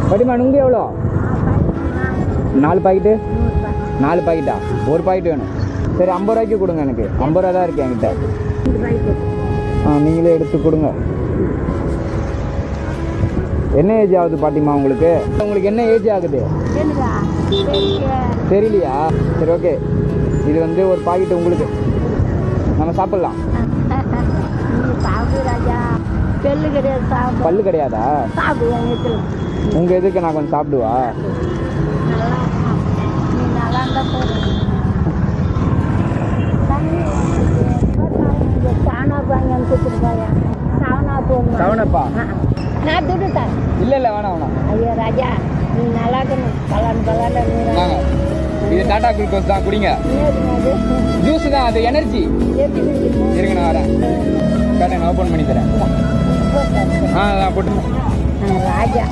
படிமா நுங்கு எவ்வளோ? 4 பாக்கெட்டு? 4 பாக்கெட்டா? ஒரு பாக்கெட் வேணும். சரி 50 ரூபாய்க்கு கொடுங்க. எனக்கு 50 ரூபா தான் இருக்கு என்கிட்ட. நீங்களே எடுத்து கொடுங்க. என்ன ஏஜ் ஆகுது பாட்டிமா உங்களுக்கு? உங்களுக்கு என்ன ஏஜ் ஆகுது தெரியலையா? சரி ஓகே, இது வந்து ஒரு பாக்கெட் உங்களுக்கு. நம்ம சாப்பிடலாம். பல்லு கிடையாதா? உங்க எதுக்கு நான் கொஞ்சம் சாப்பிடுவா? சவனப்பா இல்ல இல்ல வேணாம் வேணாம். ஐயோ ராஜா, நீ நல்லா இருக்கணும். பலன் இது டாடா குளுக்கோஸ் தான், குடிங்க. ஜூஸ் தான், அது எனர்ஜி. இருங்க நான் வரேன். நான் ஓப்பன் பண்ணி தரேன். நான் போட்டு ராஜா